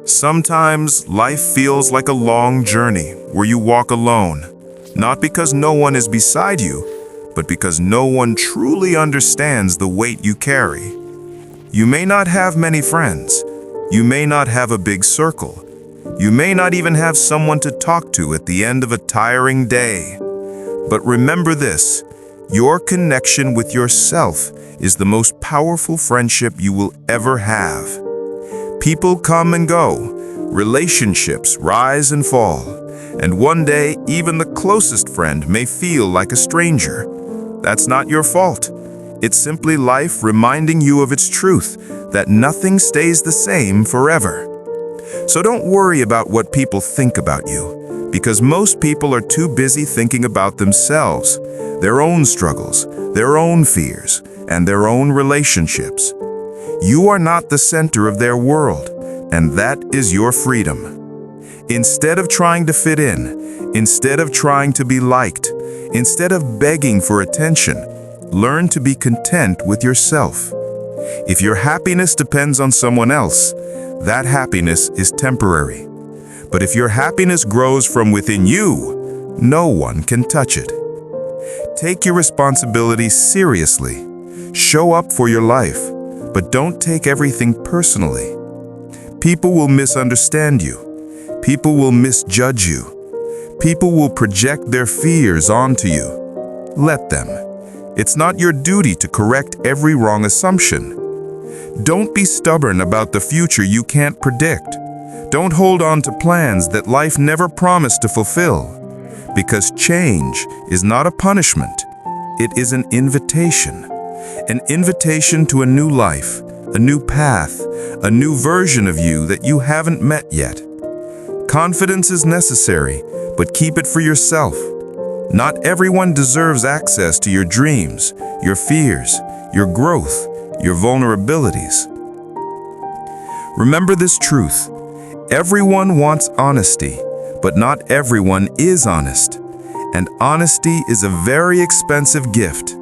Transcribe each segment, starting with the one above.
Sometimes life feels like a long journey where you walk alone, not because no one is beside you, but because no one truly understands the weight you carry. You may not have many friends. You may not have a big circle. You may not even have someone to talk to at the end of a tiring day. But remember this, your connection with yourself is the most powerful friendship you will ever have. People come and go, relationships rise and fall, and one day even the closest friend may feel like a stranger. That's not your fault. It's simply life reminding you of its truth, that nothing stays the same forever. So don't worry about what people think about you, because most people are too busy thinking about themselves, their own struggles, their own fears, and their own relationships. You are not the center of their world, and that is your freedom. Instead of trying to fit in, instead of trying to be liked, instead of begging for attention, learn to be content with yourself. If your happiness depends on someone else, that happiness is temporary. But if your happiness grows from within you, no one can touch it. Take your responsibilities seriously. Show up for your life, but don't take everything personally. People will misunderstand you. People will misjudge you. People will project their fears onto you. Let them. It's not your duty to correct every wrong assumption. Don't be stubborn about the future you can't predict. Don't hold on to plans that life never promised to fulfill. Because change is not a punishment. It is an invitation. An invitation to a new life, a new path, a new version of you that you haven't met yet. Confidence is necessary, but keep it for yourself. Not everyone deserves access to your dreams, your fears, your growth, your vulnerabilities. Remember this truth. Everyone wants honesty, but not everyone is honest. And honesty is a very expensive gift.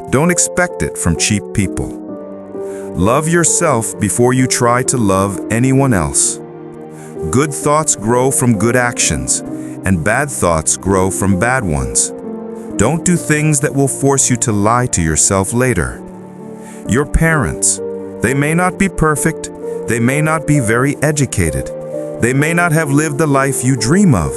Don't expect it from cheap people. Love yourself before you try to love anyone else. Good thoughts grow from good actions, and bad thoughts grow from bad ones. Don't do things that will force you to lie to yourself later. Your parents, they may not be perfect, they may not be very educated, they may not have lived the life you dream of,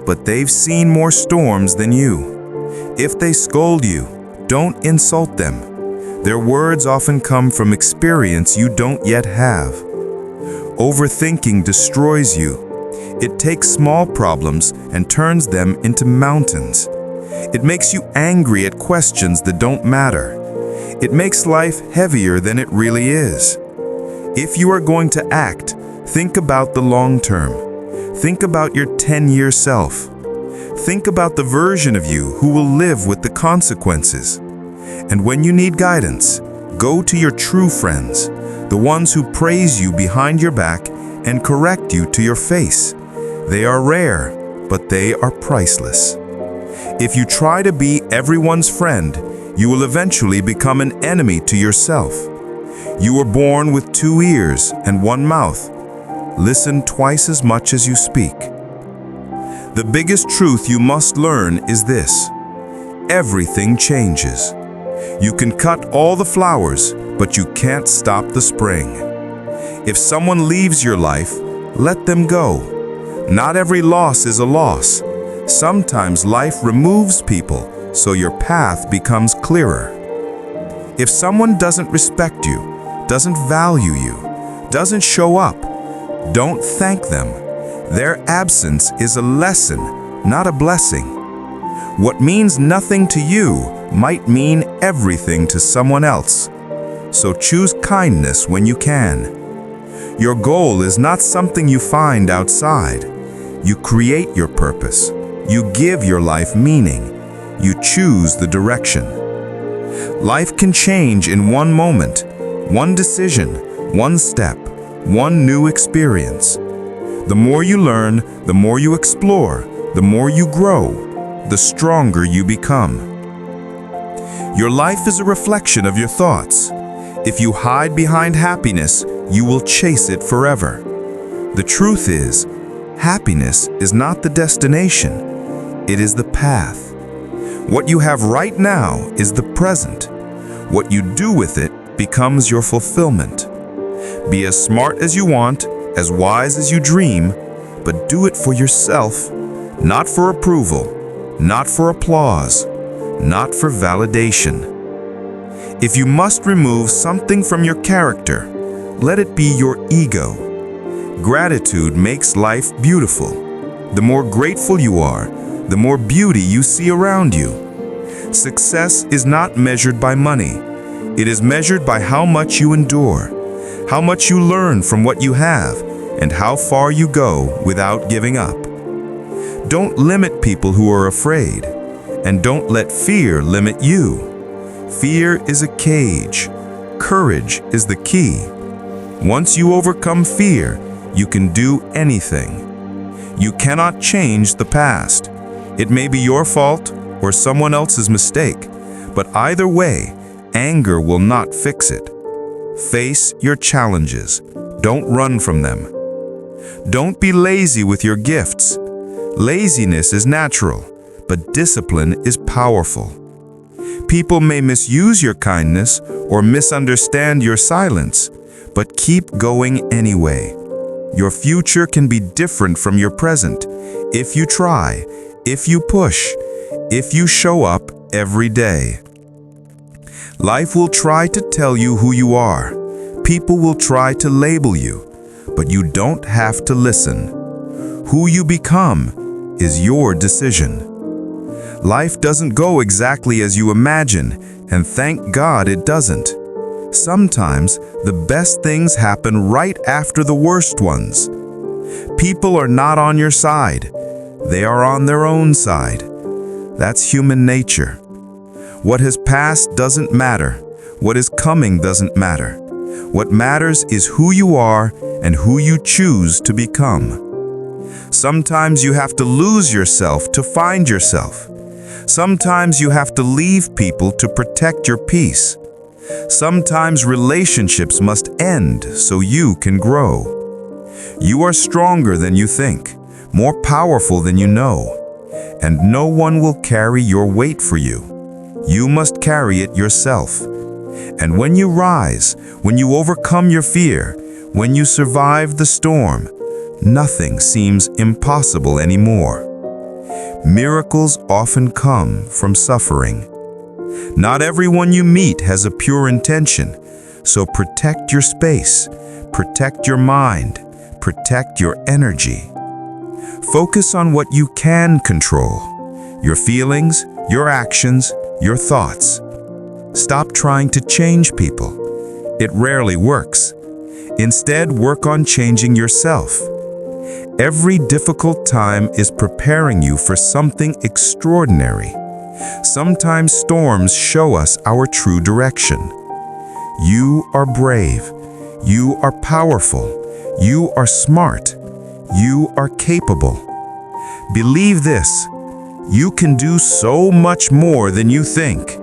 but they've seen more storms than you. If they scold you, don't insult them. Their words often come from experience you don't yet have. Overthinking destroys you. It takes small problems and turns them into mountains. It makes you angry at questions that don't matter. It makes life heavier than it really is. If you are going to act, think about the long term. Think about your 10-year self. Think about the version of you who will live with the consequences. And when you need guidance, go to your true friends, the ones who praise you behind your back and correct you to your face. They are rare, but they are priceless. If you try to be everyone's friend, you will eventually become an enemy to yourself. You were born with 2 ears and 1 mouth. Listen twice as much as you speak. The biggest truth you must learn is this: everything changes. You can cut all the flowers, but you can't stop the spring. If someone leaves your life, let them go. Not every loss is a loss. Sometimes life removes people, so your path becomes clearer. If someone doesn't respect you, doesn't value you, doesn't show up, don't thank them. Their absence is a lesson, not a blessing. What means nothing to you might mean everything to someone else. So choose kindness when you can. Your goal is not something you find outside. You create your purpose. You give your life meaning. You choose the direction. Life can change in one moment, one decision, one step, one new experience. The more you learn, the more you explore, the more you grow, the stronger you become. Your life is a reflection of your thoughts. If you hide behind happiness, you will chase it forever. The truth is, happiness is not the destination, it is the path. What you have right now is the present. What you do with it becomes your fulfillment. Be as smart as you want, as wise as you dream, but do it for yourself, not for approval, not for applause, not for validation. If you must remove something from your character, let it be your ego. Gratitude makes life beautiful. The more grateful you are, the more beauty you see around you. Success is not measured by money. It is measured by how much you endure, how much you learn from what you have, and how far you go without giving up. Don't limit people who are afraid, and don't let fear limit you. Fear is a cage. Courage is the key. Once you overcome fear, you can do anything. You cannot change the past. It may be your fault or someone else's mistake, but either way, anger will not fix it. Face your challenges. Don't run from them. Don't be lazy with your gifts. Laziness is natural, but discipline is powerful. People may misuse your kindness or misunderstand your silence, but keep going anyway. Your future can be different from your present if you try, if you push, if you show up every day. Life will try to tell you who you are. People will try to label you, but you don't have to listen. Who you become is your decision. Life doesn't go exactly as you imagine, and thank God it doesn't. Sometimes the best things happen right after the worst ones. People are not on your side. They are on their own side. That's human nature. What has passed doesn't matter. What is coming doesn't matter. What matters is who you are and who you choose to become. Sometimes you have to lose yourself to find yourself. Sometimes you have to leave people to protect your peace. Sometimes relationships must end so you can grow. You are stronger than you think, more powerful than you know, and no one will carry your weight for you. You must carry it yourself. And when you rise, when you overcome your fear, when you survive the storm, nothing seems impossible anymore. Miracles often come from suffering. Not everyone you meet has a pure intention, so protect your space, protect your mind, protect your energy. Focus on what you can control, your feelings, your actions, your thoughts. Stop trying to change people. It rarely works. Instead, work on changing yourself. Every difficult time is preparing you for something extraordinary. Sometimes storms show us our true direction. You are brave. You are powerful. You are smart. You are capable. Believe this: you can do so much more than you think.